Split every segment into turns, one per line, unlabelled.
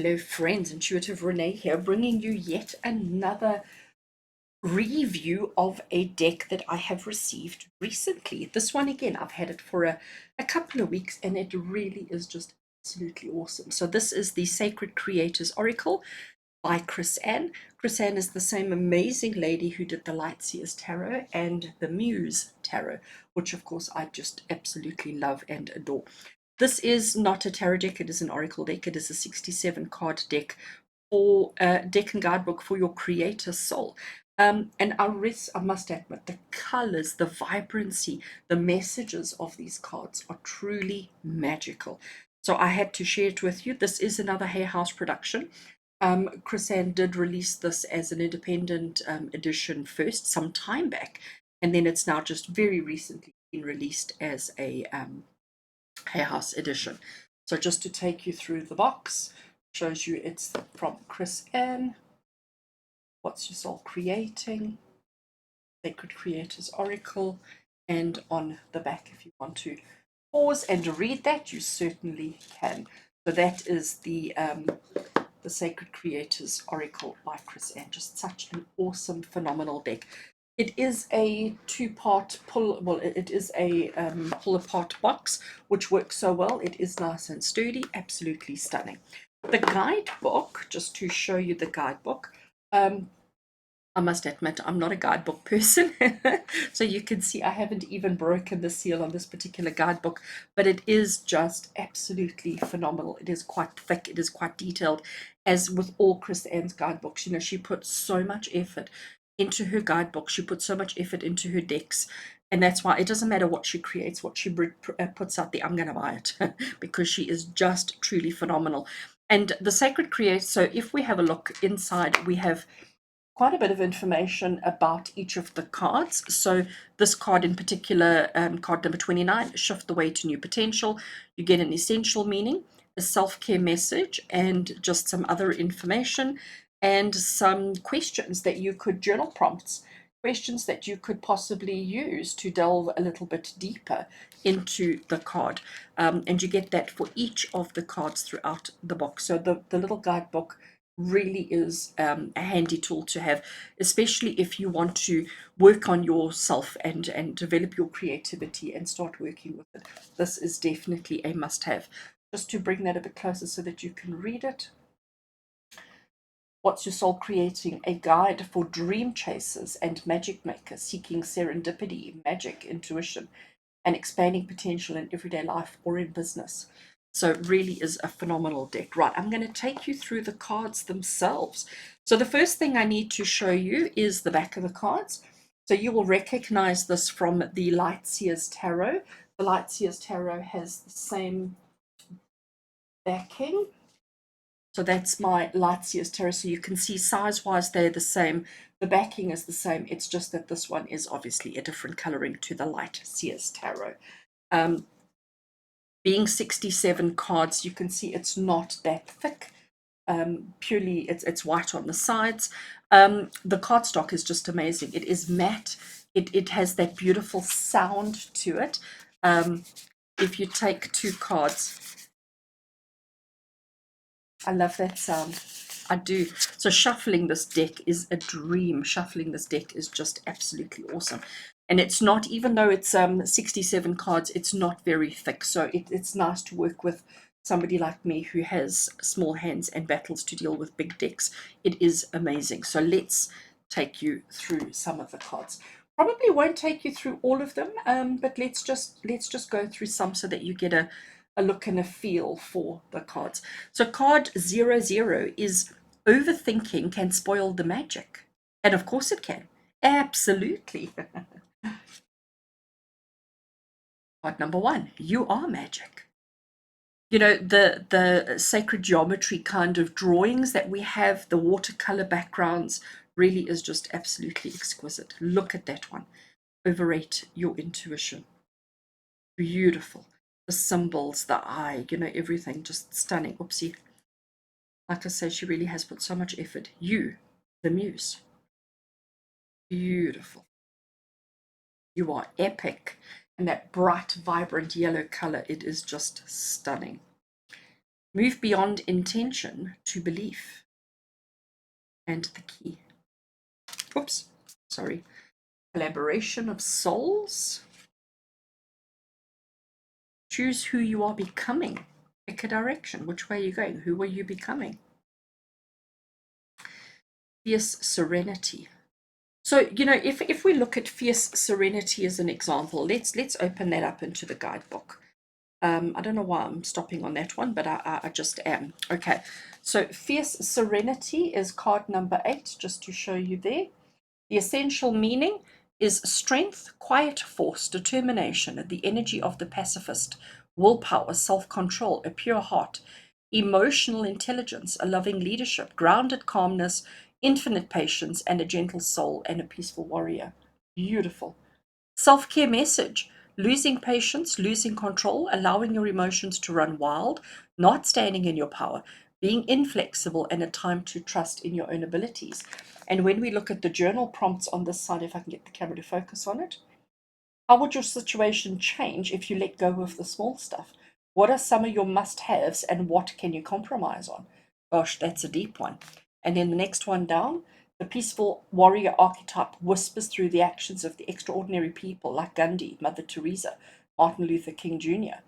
Hello friends, Intuitive Rene here, bringing you yet another review of a deck that I have received recently. This one again, I've had it for a couple of weeks and it really is just absolutely awesome. So this is the Sacred Creators Oracle by Chris Ann. Chris Ann is the same amazing lady who did the Lightseers Tarot and the Muse Tarot, which of course I just absolutely love and adore. This is not a tarot deck, it is an oracle deck. It is a 67 card deck for deck and guidebook for your creator soul. And I must admit, the colors, the vibrancy, the messages of these cards are truly magical. So I had to share it with you. This is another Hay House production. Chris Ann did release this as an independent edition first, some time back, and then it's now just very recently been released as a Hay House edition. So just to take you through the box, shows you it's from Chris Ann. What's your soul creating? Sacred Creators Oracle. And on the back, if you want to pause and read that, you certainly can. So that is the Sacred Creators Oracle by Chris Ann. Just such an awesome, phenomenal deck. It is a two-part it is a pull-apart box, which works so well. It is nice and sturdy, absolutely stunning. The guidebook, just to show you the guidebook, I must admit, I'm not a guidebook person. So you can see I haven't even broken the seal on this particular guidebook, but it is just absolutely phenomenal. It is quite thick, it is quite detailed, as with all Chris Ann's guidebooks. You know, she puts so much effort into her guidebook, she puts so much effort into her decks, and that's why it doesn't matter what she creates, what she puts out there, I'm going to buy it because she is just truly phenomenal. And the Sacred Creator, so if we have a look inside, we have quite a bit of information about each of the cards. So this card in particular, card number 29, Shift the Way to New Potential. You get an essential meaning, a self-care message, and just some other information, and some questions that you could, journal prompts, questions that you could possibly use to delve a little bit deeper into the card. And you get that for each of the cards throughout the box. So the little guidebook really is a handy tool to have, especially if you want to work on yourself and develop your creativity and start working with it. This is definitely a must-have. Just to bring that a bit closer so that you can read it. What's your soul creating? A guide for dream chasers and magic makers seeking serendipity, magic, intuition, and expanding potential in everyday life or in business. So it really is a phenomenal deck. Right, I'm going to take you through the cards themselves. So the first thing I need to show you is the back of the cards. So you will recognize this from the Lightseers Tarot. The Lightseers Tarot has the same backing. So that's my Lightseers Tarot. So you can see size-wise they're the same. The backing is the same. It's just that this one is obviously a different coloring to the Lightseers Tarot. Being 67 cards, you can see it's not that thick. Purely it's white on the sides. The cardstock is just amazing. It is matte. It has that beautiful sound to it. If you take two cards, I love that sound. I do. So shuffling this deck is a dream. Shuffling this deck is just absolutely awesome. And it's not, even though it's 67 cards, it's not very thick. So it's nice to work with somebody like me who has small hands and battles to deal with big decks. It is amazing. So let's take you through some of the cards. Probably won't take you through all of them, but let's just go through some so that you get a look and a feel for the cards. So card 00 is overthinking can spoil the magic. And of course it can. Absolutely. Card number 1, you are magic. You know, the sacred geometry kind of drawings that we have, the watercolor backgrounds, really is just absolutely exquisite. Look at that one. Overrate your intuition. Beautiful. The symbols, the eye, you know, everything just stunning. Oopsie. Like I say, she really has put so much effort. You, the muse. Beautiful. You are epic. And that bright, vibrant yellow color, it is just stunning. Move beyond intention to belief. And the key. Oops, sorry. Collaboration of souls. Choose who you are becoming. Pick a direction. Which way are you going? Who are you becoming? Fierce serenity. So, if we look at fierce serenity as an example, let's open that up into the guidebook. I don't know why I'm stopping on that one, but I just am. Okay, so fierce serenity is card number 8, just to show you there. The essential meaning is strength, quiet force, determination, the energy of the pacifist, willpower, self-control, a pure heart, emotional intelligence, a loving leadership, grounded calmness, infinite patience, and a gentle soul, and a peaceful warrior. Beautiful. Self-care message: losing patience, losing control, allowing your emotions to run wild, not standing in your power, being inflexible, and a time to trust in your own abilities. And when we look at the journal prompts on this side, if I can get the camera to focus on it, how would your situation change if you let go of the small stuff? What are some of your must-haves and what can you compromise on? Gosh, that's a deep one. And then the next one down, the peaceful warrior archetype whispers through the actions of the extraordinary people like Gandhi, Mother Teresa, Martin Luther King Jr.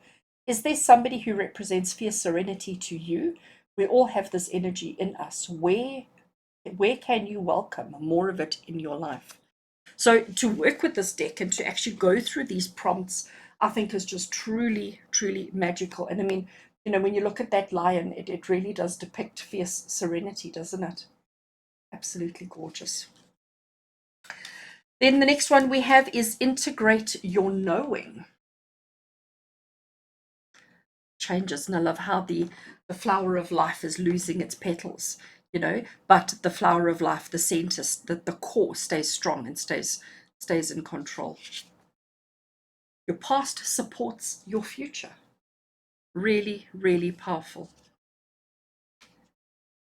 Is there somebody who represents fierce serenity to you? We all have this energy in us. Where can you welcome more of it in your life? So to work with this deck and to actually go through these prompts, I think is just truly, truly magical. And I mean, when you look at that lion, it really does depict fierce serenity, doesn't it? Absolutely gorgeous. Then the next one we have is integrate your knowing. Changes, and I love how the flower of life is losing its petals, but the flower of life, the center, the core stays strong and stays in control. Your past supports your future. Really, really powerful.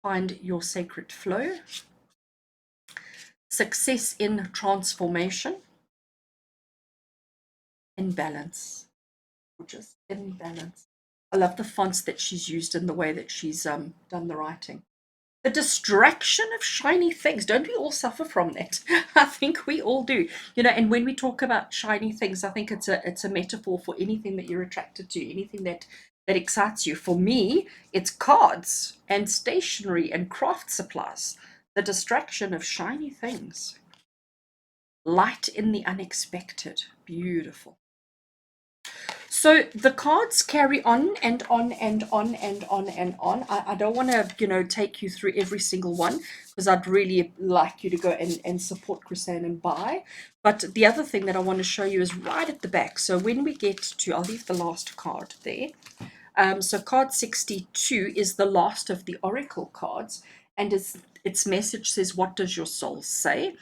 Find your sacred flow. Success in transformation. In balance. Gorgeous. In balance. I love the fonts that she's used and the way that she's done the writing. The distraction of shiny things. Don't we all suffer from that? I think we all do. And when we talk about shiny things, I think it's a metaphor for anything that you're attracted to, anything that excites you. For me, it's cards and stationery and craft supplies. The distraction of shiny things. Light in the unexpected. Beautiful. So the cards carry on and on and on and on and on. I don't want to, take you through every single one because I'd really like you to go and support Chrisanne and buy. But the other thing that I want to show you is right at the back. So when we get to, I'll leave the last card there. So card 62 is the last of the oracle cards, and its message says, what does your soul say?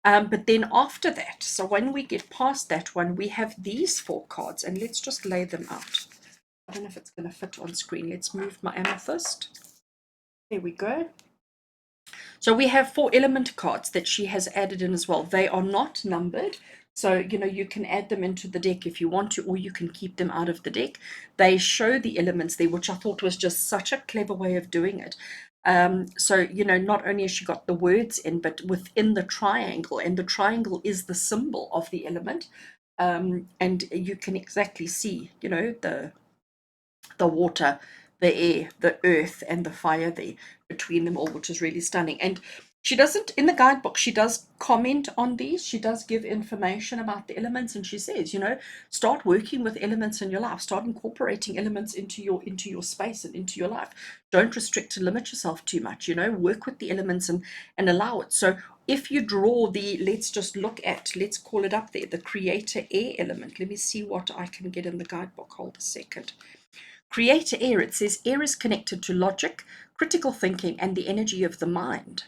But then after that, so when we get past that one, we have these 4 cards, and let's just lay them out. I don't know if it's going to fit on screen. Let's move my amethyst. There we go. So we have 4 element cards that she has added in as well. They are not numbered. So, you can add them into the deck if you want to, or you can keep them out of the deck. They show the elements there, which I thought was just such a clever way of doing it. So, not only has she got the words in, but within the triangle, and the triangle is the symbol of the element. And you can exactly see, the water, the air, the earth, and the fire there between them all, which is really stunning. And she doesn't, in the guidebook, she does comment on these. She does give information about the elements, and she says, start working with elements in your life. Start incorporating elements into your space and into your life. Don't restrict and limit yourself too much. Work with the elements and allow it. So if you draw let's call it up there, the creator air element. Let me see what I can get in the guidebook. Hold a second. Creator air, it says air is connected to logic, critical thinking, and the energy of the mind.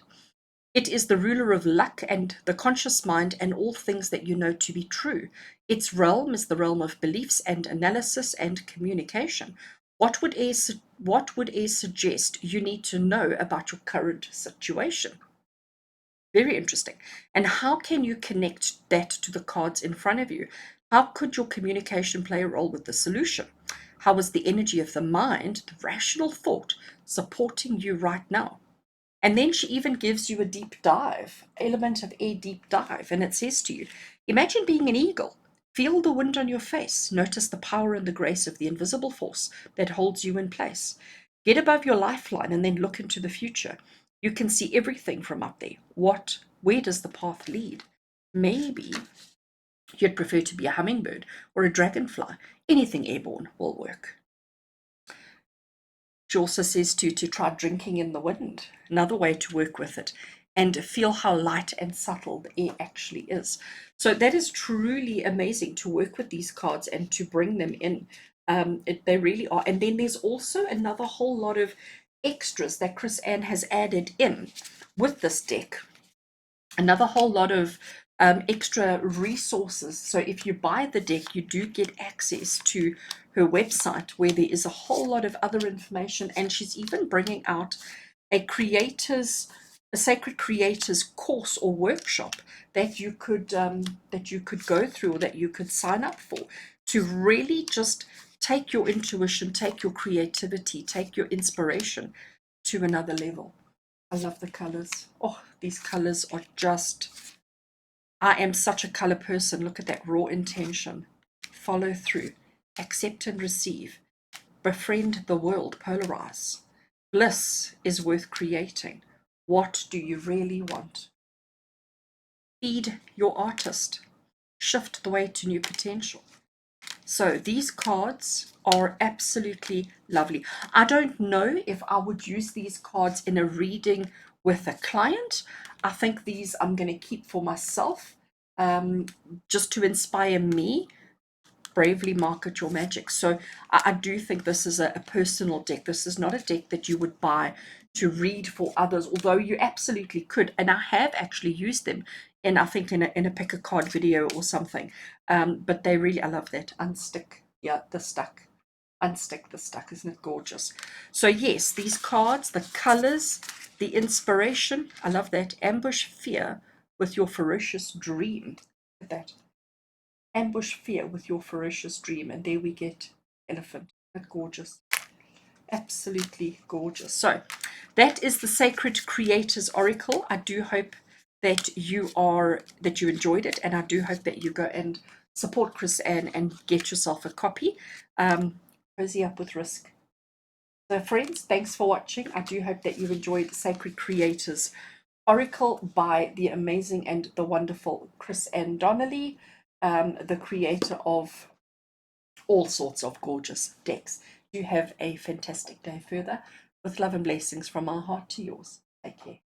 It is the ruler of luck and the conscious mind and all things that you know to be true. Its realm is the realm of beliefs and analysis and communication. What would air suggest you need to know about your current situation? Very interesting. And how can you connect that to the cards in front of you? How could your communication play a role with the solution? How is the energy of the mind, the rational thought, supporting you right now? And then she even gives you a deep dive, element of air deep dive. And it says to you, imagine being an eagle. Feel the wind on your face. Notice the power and the grace of the invisible force that holds you in place. Get above your lifeline and then look into the future. You can see everything from up there. Where does the path lead? Maybe you'd prefer to be a hummingbird or a dragonfly. Anything airborne will work. She also says to try drinking in the wind, another way to work with it, and feel how light and subtle the air actually is. So that is truly amazing to work with these cards and to bring them in. They really are. And then there's also another whole lot of extras that Chris Ann has added in with this deck, another whole lot of extra resources. So if you buy the deck, you do get access to her website where there is a whole lot of other information, and she's even bringing out a sacred creators course or workshop that you could go through, or that you could sign up for, to really just take your intuition, take your creativity, take your inspiration to another level. I love the colors. Oh, these colors are just, I am such a color person. Look at that raw intention. Follow through. Accept and receive. Befriend the world. Polarize. Bliss is worth creating. What do you really want? Feed your artist. Shift the way to new potential. So these cards are absolutely lovely. I don't know if I would use these cards in a reading with a client. I think these I'm going to keep for myself, just to inspire me. Bravely market your magic. So I do think this is a personal deck. This is not a deck that you would buy to read for others, although you absolutely could. And I have actually used them in, I think, in a pick a card video or something. But they really, I love that. Unstick, yeah, the stuck. Unstick the stuck, isn't it gorgeous? So yes, these cards, the colors, the inspiration, I love that. Ambush fear with your ferocious dream. Look at that. Ambush fear with your ferocious dream. And there we get elephant. Isn't it gorgeous? Absolutely gorgeous. So that is the Sacred Creators Oracle. I do hope that you enjoyed it, and I do hope that you go and support Chris Ann and get yourself a copy. Cozy up with risk. So friends, thanks for watching. I do hope that you enjoyed the Sacred Creators Oracle by the amazing and the wonderful Chris Ann Donnelly, the creator of all sorts of gorgeous decks. You have a fantastic day further, with love and blessings from our heart to yours. Take care.